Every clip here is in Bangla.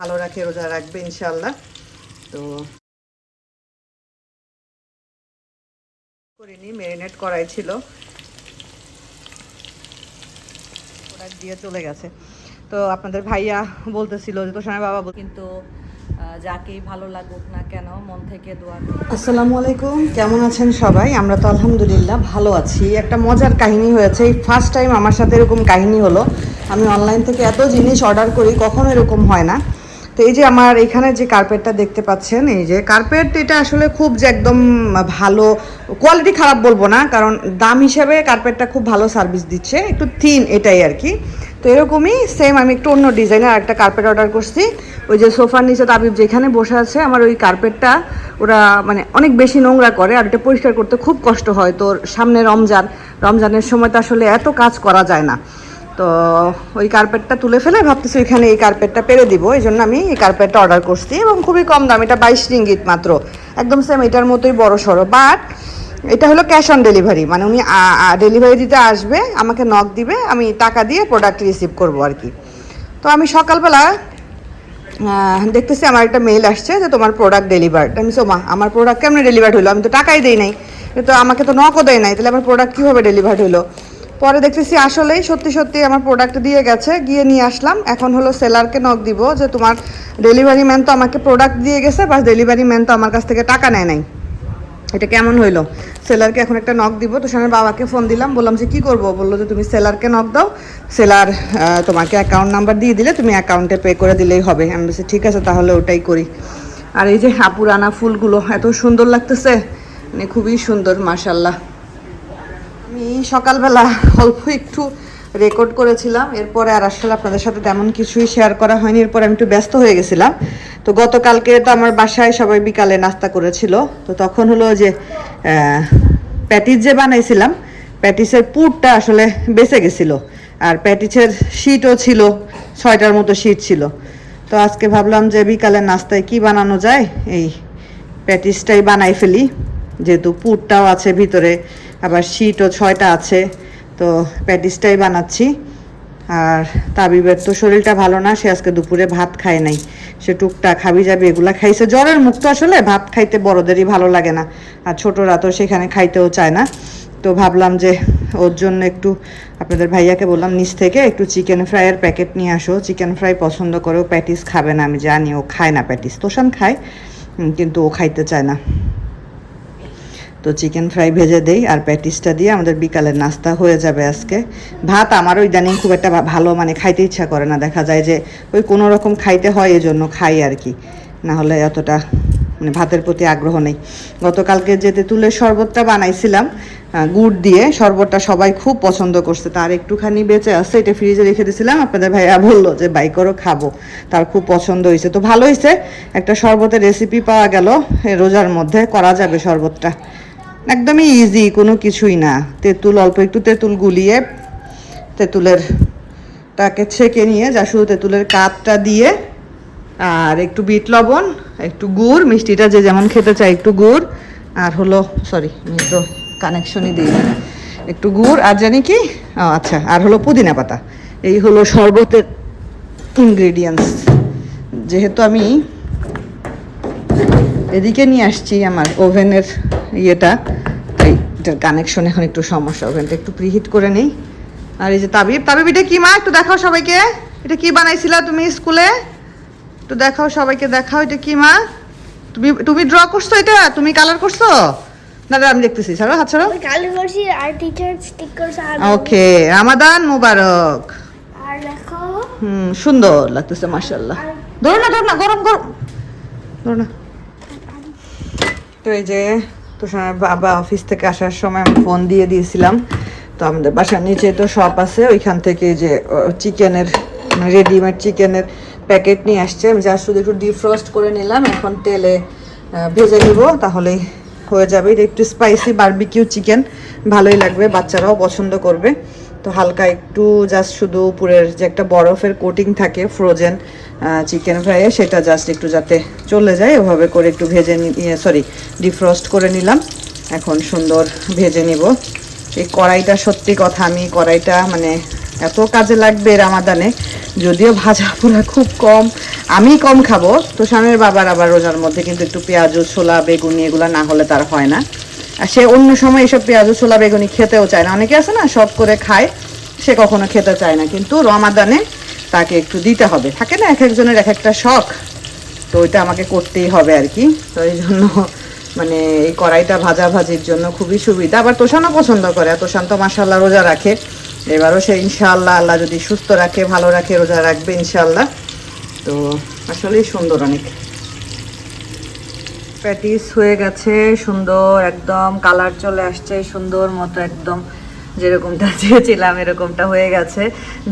ভালো রাখে, রোজা রাখবে ইনশাআল্লাহ। তো করিনি, ম্যারিনেট করাই ছিল, প্রোডাক্ট দিয়ে চলে গেছে। তো আপনাদের ভাইয়া বলতেছিল যে তোষানের বাবা কিন্তু যাকেই ভালো লাগুক না কেন মন থেকে দোয়া। আসসালামু আলাইকুম, কেমন আছেন সবাই? আমরা তো আলহামদুলিল্লাহ ভালো আছি। একটা মজার কাহিনী হয়েছে, এই ফার্স্ট টাইম আমার সাথে এরকম কাহিনী হলো। আমি অনলাইন থেকে এত জিনিস অর্ডার করি, কখনো এরকম হয় না। তো এই যে আমার এখানে যে কার্পেটটা দেখতে পাচ্ছেন, এই যে কার্পেট, এটা আসলে খুব যে একদম ভালো কোয়ালিটি, খারাপ বলবো না, কারণ দাম হিসাবে কার্পেটটা খুব ভালো সার্ভিস দিচ্ছে, একটু থিন এটাই আর কি। তো এরকমই সেম আমি একটু অন্য ডিজাইনের একটা কার্পেট অর্ডার করছি। ওই যে সোফার নিচে তাবিব যেখানে বসে আছে, আমার ওই কার্পেটটা ওরা মানে অনেক বেশি নোংরা করে, আর এটা পরিষ্কার করতে খুব কষ্ট হয়। তো সামনে রমজানের সময় তো আসলে এত কাজ করা যায় না। তো ওই কার্পেটটা তুলে ফেলে ভাবতেছি ওইখানে এই কার্পেটটা পেরে দিব, এই জন্য আমি এই কার্পেটটা অর্ডার করছি, এবং খুবই কম দাম, এটা 22 রিঙ্গিত মাত্র, একদম সেম এটার মতোই বড় সড়ো। বাট এটা হলো ক্যাশ অন ডেলিভারি, মানে উনি ডেলিভারি দিতে আসবে, আমাকে নক দিবে, আমি টাকা দিয়ে প্রোডাক্ট রিসিভ করবো আর কি। তো আমি সকালবেলা দেখতেছি আমার একটা মেইল আসছে যে তোমার প্রোডাক্ট ডেলিভার্ড। আমি সোমা, আমার প্রোডাক্ট কেমন ডেলিভার্ড হলো? আমি তো টাকাই দেই নাই, তো আমাকে তো নকও দেয় নাই, তাহলে আমার প্রোডাক্ট কীভাবে ডেলিভার্ড হলো? পরে দেখতেছি আসলেই সত্যি সত্যি আমার প্রোডাক্ট দিয়ে গেছে, গিয়ে নিয়ে আসলাম। এখন হলো সেলারকে নক দিব যে তোমার ডেলিভারি ম্যান তো আমাকে প্রোডাক্ট দিয়ে গেছে, বাস ডেলিভারি ম্যান তো আমার কাছ থেকে টাকা নেয় নাই, এটা কেমন হইলো? সেলারকে এখন একটা নক দিব। তো সেখানে বাবাকে ফোন দিলাম, বললাম যে কী করবো? বললো যে তুমি সেলারকে নক দাও, সেলার তোমাকে অ্যাকাউন্ট নাম্বার দিয়ে দিলে তুমি অ্যাকাউন্টে পে করে দিলেই হবে। আমি বলছি ঠিক আছে, তাহলে ওটাই করি। আর এই যে আপুর আনা ফুলগুলো এত সুন্দর লাগতেছে, মানে খুবই সুন্দর মাশাল্লাহ। আমি সকালবেলা অল্প একটু রেকর্ড করেছিলাম, এরপরে আর আসলে আপনাদের সাথে তেমন কিছুই শেয়ার করা হয়নি, এরপরে আমি একটু ব্যস্ত হয়ে গেছিলাম। তো গতকালকে তো আমার বাসায় সবাই বিকালে নাস্তা করেছিল, তো তখন হলো যে প্যাটিস যে বানাইছিলাম, প্যাটিসের পুরটা আসলে বেঁচে গেছিলো, আর প্যাটিসের শিটও ছিল, 6টার মতো শিট ছিল। তো আজকে ভাবলাম যে বিকালের নাস্তায় কি বানানো যায়, এই প্যাটিসটাই বানাই ফেলি, যেহেতু পুরটাও আছে ভিতরে, আবার শিটও 6টা আছে, তো প্যাটিসটাই বানাচ্ছি। আর তাবিবের তো শরীরটা ভালো না, সে আজকে দুপুরে ভাত খায় নাই, সে টুকটাক হাবি যাবে এগুলা খাইছে। জ্বরের মুখ তো আসলে ভাত খাইতে বড়দেরই ভালো লাগে না, আর ছোটরা তো সেখানে খাইতেও চায় না। তো ভাবলাম যে ওর জন্য একটু আপনাদের ভাইয়াকে বললাম নিচ থেকে একটু চিকেন ফ্রাইয়ের প্যাকেট নিয়ে আসো, চিকেন ফ্রাই পছন্দ করে, ও প্যাটিস খাবে না, আমি জানি ও খায় না প্যাটিস, তোষান খায় কিন্তু ও খাইতে চায় না। তো চিকেন ফ্রাই ভেজে দেই, আর প্যাটিসটা দিয়ে আমাদের বিকালের নাস্তা হয়ে যাবে আজকে। ভাত আমারও ইদানিং খুব একটা ভালো মানে খাইতে ইচ্ছা করে না, দেখা যায় যে ওই কোনো রকম খাইতে হয়, এজন্য খাই আর কি, না হলে এতটা মানে ভাতের প্রতি আগ্রহ নেই। গতকালকে যে তেঁতুলের শরবতটা বানাইছিলাম গুড় দিয়ে, শরবতটা সবাই খুব পছন্দ করছে, তার একটুখানি বেঁচে আসছে, এটা ফ্রিজে রেখে দিয়েছিলাম, আপনাদের ভাইয়া বললো যে বাই করো খাবো, তার খুব পছন্দ হয়েছে। তো ভালো হয়েছে, একটা শরবতের রেসিপি পাওয়া গেল, রোজার মধ্যে করা যাবে শরবতটা, একদমই ইজি, কোনো কিছুই না। তেঁতুল, অল্প একটু তেঁতুল গুলিয়ে তেঁতুলের টাকে ছেঁকে নিয়ে যা শুধু তেঁতুলের কাঠটা দিয়ে, আর একটু বিট লবণ, একটু গুড়, মিষ্টিটা যে যেমন খেতে চায়, একটু গুড়, আর হলো সরি আমি তো কানেকশনই দিই, একটু গুড়, আর জানি কি আচ্ছা, আর হলো পুদিনা পাতা, এই হলো শরবতের ইনগ্রেডিয়েন্টস। যেহেতু আমি এদিকে নিয়ে আসছি আমার ওভেনের ইয়েটা, তাই এটার কানেকশন এখন একটু সমস্যা, ওভেনটা একটু প্রিহিট করে নেই। আর এই যে তাবিব, এটা কি মা? একটু দেখাও সবাইকে, এটা কি বানাইছিলা তুমি স্কুলে? একটু দেখাও সবাইকে, দেখাও এটা কি মা? তুমি ড্র করছো, এটা তুমি কালার করছো? দাদা আমি দেখতেছি, ছাড়ো হাত ছাড়ো। কালার করছি আর টিচার স্টিক করছে। ওকে, রমাদান মুবারক। আর দেখো সুন্দর লাগতেছে মাশাআল্লাহ। ধরো না গরম ধরো না। তো এই যে তোষার বাবা অফিস থেকে আসার সময় আমি ফোন দিয়ে দিয়েছিলাম, তো আমাদের বাসার নিচে তো শপ আছে, ওইখান থেকে যে চিকেনের রেডিমেড চিকেনের প্যাকেট নিয়ে আসছে, আমি যা শুধু একটু ডিফ্রস্ট করে নিলাম, এখন তেলে ভেজে নিব, তাহলেই হয়ে যাবে। এটা একটু স্পাইসি বারবিকিউ চিকেন, ভালোই লাগবে, বাচ্চারাও পছন্দ করবে। তো হালকা একটু জাস্ট শুধু উপরের যে একটা বরফের কোটিং থাকে ফ্রোজেন চিকেন ফ্রাইয়ে, সেটা জাস্ট একটু যাতে চলে যায় ওভাবে করে একটু ভেজে ডিফ্রস্ট করে নিলাম। এখন সুন্দর ভেজে নিব। এই কড়াইটা, সত্যি কথা, আমি কড়াইটা মানে এত কাজে লাগবে রামাদানে। যদিও ভাজা পোড়া খুব কম, আমি কম খাবো, তোষানের বাবার আবার রোজার মধ্যে কিন্তু একটু পেঁয়াজ ছোলা বেগুনি এগুলো না হলে তার হয় না। আর সে অন্য সময় এসব পেঁয়াজ ছোলা বেগুনি খেতেও চায় না। অনেকে আছে না সব করে খায়, সে কখনো খেতে চায় না, কিন্তু রমাদানে তাকে একটু দিতে হবে। থাকে না এক একজনের এক একটা শখ, তো ওইটা আমাকে করতেই হবে আর কি। তো এই জন্য মানে এই কড়াইটা ভাজির জন্য খুবই সুবিধা। আবার তোষানও পছন্দ করে, তোষান তো মাশাআল্লাহ রোজা রাখে। এবারও সে ইনশাআল্লাহ, আল্লাহ যদি সুস্থ রাখে ভালো রাখে রোজা রাখবে ইনশাআল্লাহ। তো আসলেই সুন্দর অনেক। প্যাটিস হয়ে গেছে সুন্দর, একদম কালার চলে আসছে সুন্দর মতো, একদম যেরকমটা চেয়েছিলাম এরকমটা হয়ে গেছে।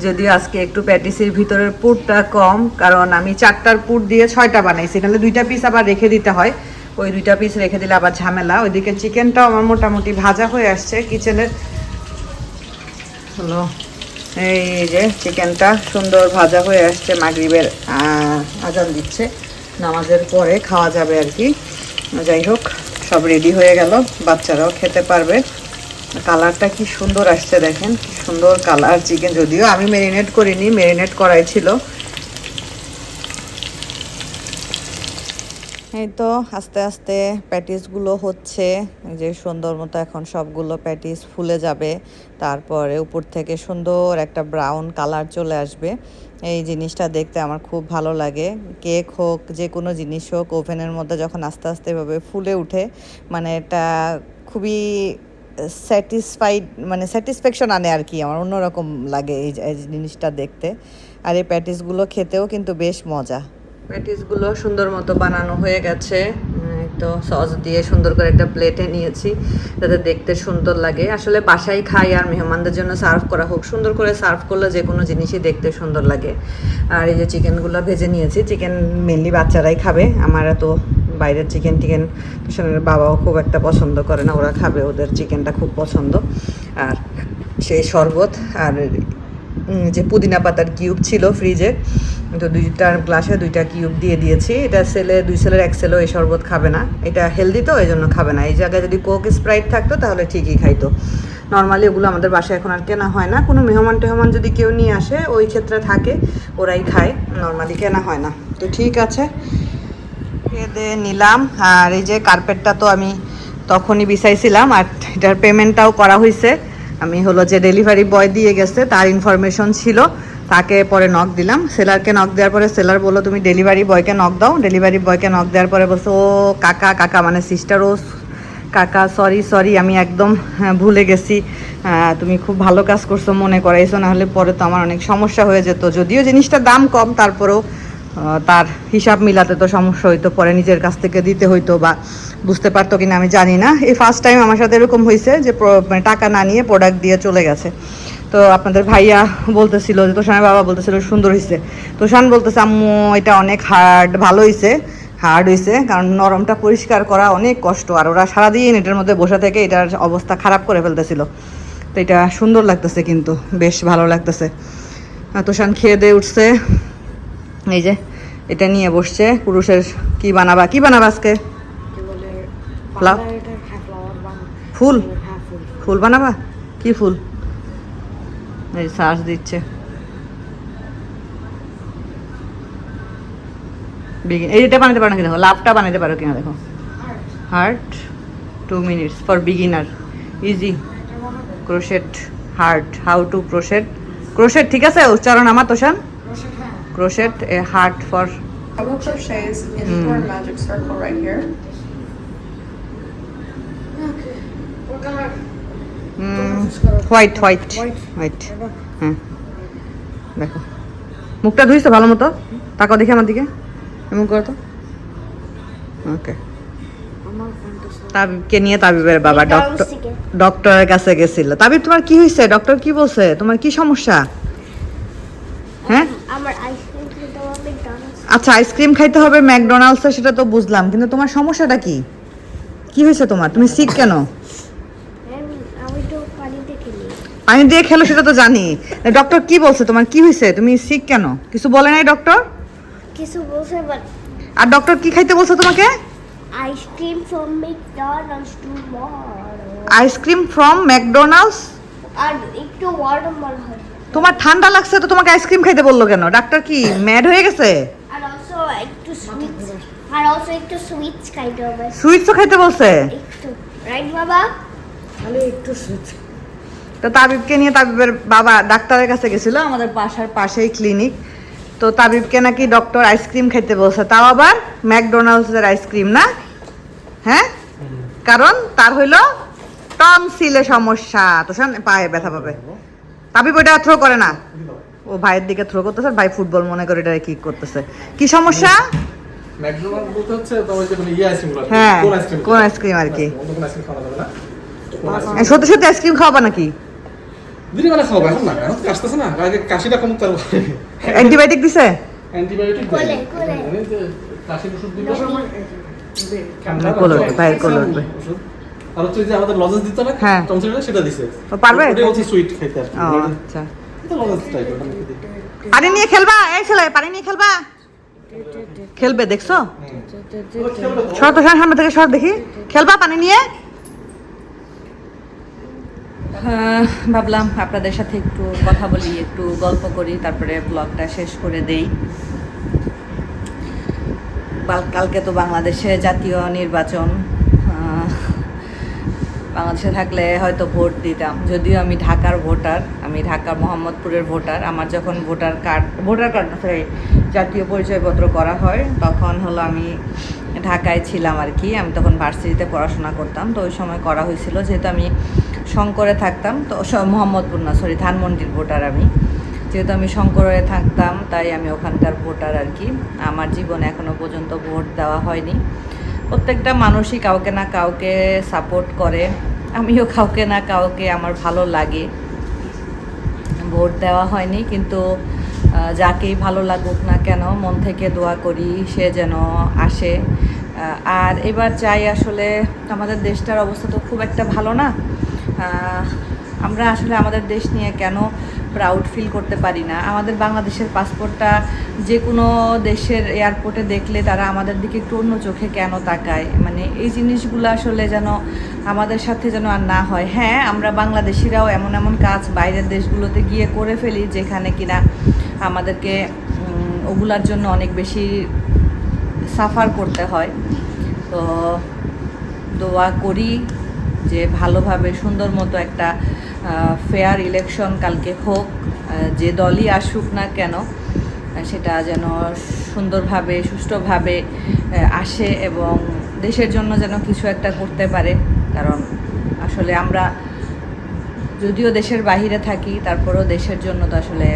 যদিও আজকে একটু প্যাটিসের ভিতরের পুরটা কম, কারণ আমি 4টার পুর দিয়ে 6টা বানাইছি, তাহলে 2টা পিস আবার রেখে দিতে হয়। ওই 2টা পিস রেখে দিলে আবার ঝামেলা। ওইদিকে চিকেনটাও আমার মোটামুটি ভাজা হয়ে আসছে কিচেনের। হলো এই যে চিকেনটা সুন্দর ভাজা হয়ে আসছে, মাগরিবের আজান দিচ্ছে, নামাজের পরে খাওয়া যাবে আর কি। যাই হোক, সব রেডি হয়ে গেল, বাচ্চারাও খেতে পারবে। কালারটা কি সুন্দর আসছে দেখেন, কি সুন্দর কালার। চিকেন যদিও আমি ম্যারিনেট করিনি, ম্যারিনেট করাই ছিল। এই তো আস্তে আস্তে প্যাটিসগুলো হচ্ছে, যে সুন্দর মতো এখন সবগুলো প্যাটিস ফুলে যাবে, তারপরে উপর থেকে সুন্দর একটা ব্রাউন কালার চলে আসবে। এই জিনিসটা দেখতে আমার খুব ভালো লাগে। কেক হোক, যে কোনো জিনিস হোক, ওভেনের মধ্যে যখন আস্তে আস্তে এভাবে ফুলে উঠে, মানে এটা খুবই স্যাটিসফাইড, মানে স্যাটিসফ্যাকশন আনে আর কি। আমার অন্যরকম লাগে এই জিনিসটা দেখতে। আর এই প্যাটিসগুলো খেতেও কিন্তু বেশ মজা। প্যাটিসগুলো সুন্দর মতো বানানো হয়ে গেছে, তো সস দিয়ে সুন্দর করে একটা প্লেটে নিয়েছি যাতে দেখতে সুন্দর লাগে। আসলে বাসায় খাই আর মেহমানদের জন্য সার্ভ করা হোক, সুন্দর করে সার্ভ করলে যে কোনো জিনিসই দেখতে সুন্দর লাগে। আর এই যে চিকেনগুলো ভেজে নিয়েছি, চিকেন মেনলি বাচ্চারাই খাবে, আমার তো বাইরের চিকেন টিকেনের বাবাও খুব একটা পছন্দ করে না, ওরা খাবে, ওদের চিকেনটা খুব পছন্দ। আর সেই শরবত আর যে পুদিনা পাতার কিউব ছিল ফ্রিজে, তো 2টা গ্লাসে 2টা কিউব দিয়ে দিয়েছি। এটা দুই ছেলের 1 ছেলেও এই শরবত খাবে না, এটা হেলদি তো এই জন্য খাবে না। এই জায়গায় যদি কোক স্প্রাইট থাকতো তাহলে ঠিকই খাইতো। নর্মালি ওগুলো আমাদের বাসায় এখন আর কেনা হয় না, কোনো মেহমান টেহমান যদি কেউ নিয়ে আসে ওই ক্ষেত্রে থাকে, ওরাই খায়, নর্মালি কেনা হয় না। তো ঠিক আছে, খেয়ে নিলাম। আর এই যে কার্পেটটা তো আমি তখনই বিছাইছিলাম, আর এটার পেমেন্টটাও করা হয়েছে। আমি হলো যে ডেলিভারি বয় দিয়ে গেছে তার ইনফরমেশন ছিল, তাকে পরে নক দিলাম। সেলারকে নক দেওয়ার পরে সেলার বললো তুমি ডেলিভারি বয়কে নক দাও। ডেলিভারি বয়কে নক দেওয়ার পরে বলছে ও কাকা মানে সিস্টার, ও কাকা সরি আমি একদম ভুলে গেছি, তুমি খুব ভালো কাজ করছো, মনে করাইছো, নাহলে পরে তো আমার অনেক সমস্যা হয়ে যেত। যদিও জিনিসটার দাম কম, তারপরেও তার হিসাব মিলাতে তো সমস্যা হইতো, পরে নিজের কাছ থেকে দিতে হইতো, বা বুঝতে পারতো কিনা আমি জানি না। এই ফার্স্ট টাইম আমার সাথে এরকম হয়েছে যে মানে টাকা না নিয়ে প্রোডাক্ট দিয়ে চলে গেছে। তো আপনাদের ভাইয়া বলতেছিল যে তোষানের বাবা বলতেছিল সুন্দর হয়েছে, তোষান বলতেছে আম্মু এটা অনেক ভালো হয়েছে, হার্ড হয়েছে, কারণ নরমটা পরিষ্কার করা অনেক কষ্ট, আর ওরা সারাদিন এটার মধ্যে বসে থেকে এটার অবস্থা খারাপ করে ফেলতেছিল। তো এটা সুন্দর লাগতেছে, কিন্তু বেশ ভালো লাগতেছে। তোষান খেয়ে দিয়ে উঠছে, এই যে এটা নিয়ে বসছে। পুরুষের কি বানাবা আজকে? ফুল ফুল বানাবা? কি ফুল? এই সার্চ দিচ্ছে, এইটা বানাতে পারো না কিনা, লাভটা বানাতে পারো কিনা দেখো। Heart 2 minutes for beginner, easy crochet heart, how to crochet ঠিক আছে উচ্চারণ আমার তোষান, crochet a heart for Double crochets into our magic circle right here. White হ্যাঁ দেখো, মুখটা ধুইছো ভালো মতো, তাকাও দেখে আমার দিকে, এমন করো তো। ওকে, তাবিবকে নিয়ে তাবিবের বাবা ডক্টরের কাছে গেছিল। তাবিব তোমার কি হয়েছে? ডক্টর কি বলছে? তোমার কি সমস্যা? হ্যাঁ আচ্ছা, আইসক্রিম খাইতে হবে ম্যাকডোনাল্ডসে, সেটা তো বুঝলাম, কিন্তু তোমার সমস্যাটা কি? কি হয়েছে তোমার? তুমি সিক কেন? পানি দিয়ে খেলো সেটা তো জানি, ডক্টর কি বলছে তোমার কি হয়েছে? তুমি সিক কেন? কিছু বলে নাই ডক্টর? কিছু বলছে, বাট আর ডক্টর কি খাইতে বলছে তোমাকে? Ice cream from McDonald's tomorrow. Ice cream from McDonald's আর একটু ওয়াটারমেলন হয়। তোমার ঠান্ডা লাগছে তো তোমাকে আইসক্রিম খাইতে বললো কেন? ডাক্তার কি ম্যাড হয়ে গেছে? আর অলসো একটু সুইটস, আর অলসো একটু সুইটস খাইতে হবে। সুইটসও খাইতে বলছে? একটু, রাইট বাবা? তাহলে একটু সুইটস। তো তাবিবকে নিয়ে তাবিবের বাবা ডাক্তারের কাছে গেছিল, আমাদের বাসার পাশেই ক্লিনিক। তো তাবিবকে নাকি ডক্টর আইসক্রিম খাইতে বলছে, তাও আবার ম্যাকডোনাল্ডসের আইসক্রিম না? হ্যাঁ, কারণ তার হইলো টনসিলে সমস্যা, তো পায়ে ব্যথা পাবে। তাবিব ওইটা থ্রো করে না, ও ভাইয়ের দিকে থ্রো করতেছে, ভাই ফুটবল মনে করে এটা কি করতেছে। কি সমস্যা? ম্যাকডোনাল্ড বলতে হচ্ছে তো ওই যে মানে ইয়ে আইসক্রিমগুলো, হ্যাঁ, কোন আইসক্রিম, কোন আইসক্রিম আর কি। অন্য কোন আইসক্রিম খাওয়া যাবে না। কোন এই সত্যি সত্যি আইসক্রিম খাওয়াবা নাকি? দিনে বেলা খাওয়াবে, এখন না, এখন কাশতেছে না, আগে কাশিটা কম তারপরে অ্যান্টিবায়োটিক দিছে? অ্যান্টিবায়োটিক কোলে, দেয়, কোলে। মানে যে কাশির ওষুধ দিবে, কোলে উঠবে, ভাইয়ের কোলে উঠবে। ওষুধ। আর হচ্ছে যে আমাদের লজেন্স দিত না, হ্যাঁ। টনসিলটা সেটা দিছে। ও পারবে? ওটাই হচ্ছে সুইট খাইতে আর কি। ও আচ্ছা। এটা লজেন্স টাইপ, ওটা নাকি দিই। পানি নিয়ে খেলবা? এই ছেলে পানি নিয়ে খেলবা? খেলবে দেখছো? সর তো, সামনে থেকে সর দেখি। খেলবা পানি নিয়ে? ভাবলাম আপনাদের সাথে একটু কথা বলি, একটু গল্প করি, তারপরে ব্লগটা শেষ করে দেই। কালকে তো বাংলাদেশে জাতীয় নির্বাচন। বাংলাদেশে থাকলে হয়তো ভোট দিতাম, যদিও আমি ঢাকার ভোটার, আমি ঢাকার মোহাম্মদপুরের ভোটার। আমার যখন ভোটার কার্ড না, সরি, জাতীয় পরিচয়পত্র করা হয়, তখন হলো আমি ঢাকায় ছিলাম আর কি। আমি তখন ভার্সিটিতে পড়াশোনা করতাম, তো ওই সময় করা হয়েছিল। যেহেতু আমি শঙ্করে থাকতাম, তো মোহাম্মদপুর না, সরি, ধানমন্ডির ভোটার আমি। যেহেতু আমি শঙ্করে থাকতাম, তাই আমি ওখানকার ভোটার আর কি। আমার জীবনে এখনও পর্যন্ত ভোট দেওয়া হয়নি। প্রত্যেকটা মানুষই কাউকে না কাউকে সাপোর্ট করে, আমিও কাউকে না কাউকে আমার ভালো লাগে। ভোট দেওয়া হয়নি, কিন্তু যাকেই ভালো লাগুক না কেন, মন থেকে দোয়া করি সে যেন আসে। আর এবার চাই, আসলে আমাদের দেশটার অবস্থা তো খুব একটা ভালো না। আমরা আসলে আমাদের দেশ নিয়ে কেন প্রাউড ফিল করতে পারি না? আমাদের বাংলাদেশের পাসপোর্টটা যে কোনো দেশের এয়ারপোর্টে দেখলে তারা আমাদের দিকে একটু অন্য চোখে কেন তাকায়? মানে এই জিনিসগুলো আসলে যেন আমাদের সাথে যেন আর না হয়। হ্যাঁ, আমরা বাংলাদেশিরাও এমন এমন কাজ বাইরের দেশগুলোতে গিয়ে করে ফেলি, যেখানে কিনা আমাদেরকে ওগুলার জন্য অনেক বেশি সাফার করতে হয়। তো দোয়া করি যে ভালোভাবে সুন্দর মতো একটা ফেয়ার ইলেকশন কালকে হোক, যে দলই আসুক না কেন সেটা যেন সুন্দরভাবে সুষ্ঠুভাবে আসে এবং দেশের জন্য যেন কিছু একটা করতে পারে। কারণ আসলে আমরা যদিও দেশের বাহিরে থাকি, তারপরেও দেশের জন্য তো আসলে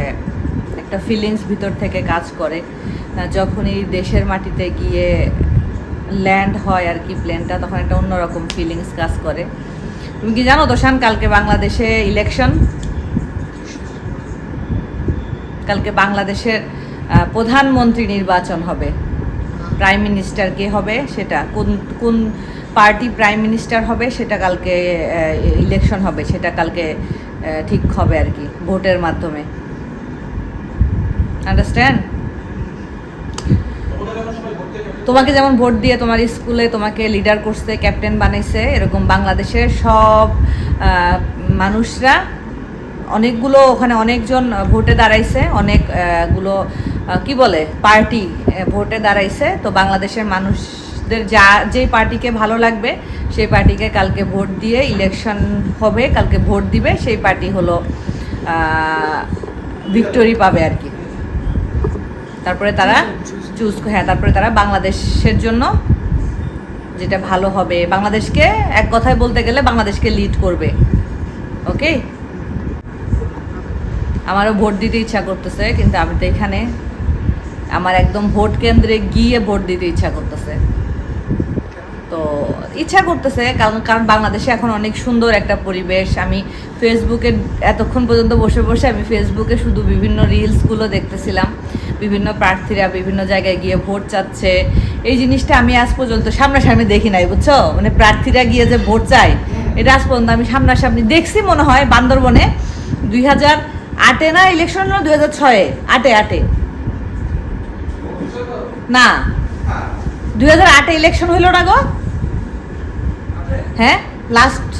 একটা ফিলিংস ভিতর থেকে কাজ করে। যখনই দেশের মাটিতে গিয়ে ল্যান্ড হয় আর কি প্লেনটা, তখন একটা অন্যরকম ফিলিংস কাজ করে। তুমি কি জানো তোষান, কালকে বাংলাদেশে ইলেকশন? কালকে বাংলাদেশের প্রধানমন্ত্রী নির্বাচন হবে। প্রাইম মিনিস্টার কে হবে সেটা, কোন পার্টি প্রাইম মিনিস্টার হবে সেটা কালকে ইলেকশন হবে, সেটা কালকে ঠিক হবে আর কি, ভোটের মাধ্যমে। আন্ডারস্ট্যান্ড? তোমাকে যেমন ভোট দিয়ে তোমার স্কুলে তোমাকে লিডার করছে, ক্যাপ্টেন বানাইছে, এরকম বাংলাদেশের সব মানুষরা, অনেকগুলো ওখানে অনেকজন ভোটে দাঁড়াইছে, অনেকগুলো কি বলে পার্টি ভোটে দাঁড়াইছে। তো বাংলাদেশের মানুষদের যেই পার্টিকে ভালো লাগবে সেই পার্টিকে কালকে ভোট দিয়ে ইলেকশন হবে, কালকে ভোট দিবে, সেই পার্টি হলো ভিক্টোরি পাবে আর কি। তারপরে তারা তারপরে তারা বাংলাদেশের জন্য যেটা ভালো হবে, বাংলাদেশকে এক কথায় বলতে গেলে বাংলাদেশকে লিড করবে। ওকে, আমারও ভোট দিতে ইচ্ছা করতেছে, কিন্তু আমি তো এখানে আমার একদম ভোট কেন্দ্রে গিয়ে ভোট দিতে ইচ্ছা করতেছে। তো ইচ্ছা করতেছে কারণ বাংলাদেশে এখন অনেক সুন্দর একটা পরিবেশ। আমি ফেসবুকে এতক্ষণ পর্যন্ত বসে বসে আমি ফেসবুকে শুধু বিভিন্ন রিলসগুলো দেখতেছিলাম, বিভিন্ন প্রার্থীরা বিভিন্ন জায়গায় গিয়ে ভোট চাচ্ছে। এই জিনিসটা আমি আজ পর্যন্ত সামনাসামনি দেখি নাই, বুঝছো? মানে প্রার্থীরা গিয়ে যে ভোট চায়, এটা আজ পর্যন্ত আমি সামনাসামনি দেখছি মনে হয় বান্দরবনে 2008-এ না ইলেকশন হলো, 2006-এ, 8-এ না, 2008-এ ইলেকশন হইল না গো? হ্যাঁ, লাস্ট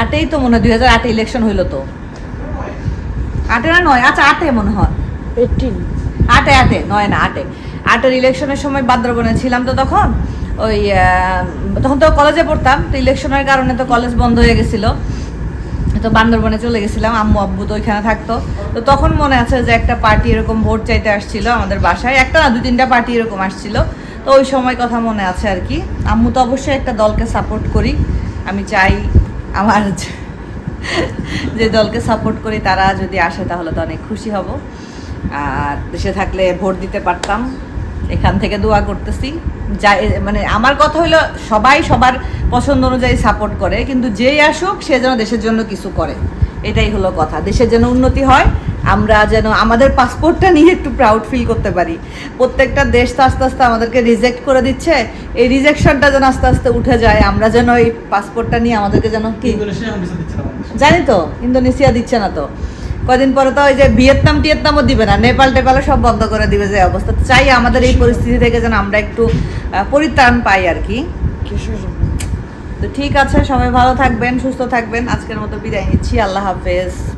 8-এই তো মনে হয় 2008-এ ইলেকশন হইল। তো 8 না 9, আচ্ছা 8 মনে হয়, 8 9 না 8 ইলেকশনের সময় বান্দরবনে ছিলাম। তো তখন ওই তখন তো কলেজে পড়তাম, তো ইলেকশনের কারণে তো কলেজ বন্ধ হয়ে গেছিল, তো বান্দরবনে চলে গেছিলাম, আম্মু আব্বু তো ওইখানে থাকতো। তো তখন মনে আছে যে একটা পার্টি এরকম ভোট চাইতে আসছিল আমাদের বাসায়, একটা না 2-3টা পার্টি এরকম আসছিল। তো ওই সময় কথা মনে আছে আর কি। আম্মু তো অবশ্যই একটা দলকে সাপোর্ট করি, আমি চাই আমার যে দলকে সাপোর্ট করি তারা যদি আসে তাহলে তো অনেক খুশি হব। আর দেশে থাকলে ভোট দিতে পারতাম, এখান থেকে দোয়া করতেছি। যা মানে আমার কথা হলো সবাই সবার পছন্দ অনুযায়ী সাপোর্ট করে, কিন্তু যেই আসুক সে যেন দেশের জন্য কিছু করে, এটাই হলো কথা। দেশের যেন উন্নতি হয়, আমরা যেন আমাদের পাসপোর্টটা নিয়ে একটু প্রাউড ফিল করতে পারি। প্রত্যেকটা দেশ তো আস্তে আস্তে আমাদেরকে রিজেক্ট করে দিচ্ছে, এই রিজেকশনটা যেন আস্তে আস্তে উঠে যায়, আমরা যেন এই পাসপোর্টটা নিয়ে আমাদেরকে যেন কি ইন্দোনেশিয়া এখন ভিসা দিচ্ছে না বাংলাদেশে। জানি তো, ইন্দোনেশিয়া দিচ্ছে না তো, কদিন পরে তো ওই যে ভিয়েতনামও দিবে না, নেপালও সব বন্ধ করে দিবে যে অবস্থা। চাই আমাদের এই পরিস্থিতি থেকে যেন আমরা একটু পরিত্রাণ পাই আর কি। তো ঠিক আছে, সবাই ভালো থাকবেন, সুস্থ থাকবেন, আজকের মতো বিদায় নিচ্ছি, আল্লাহ হাফেজ।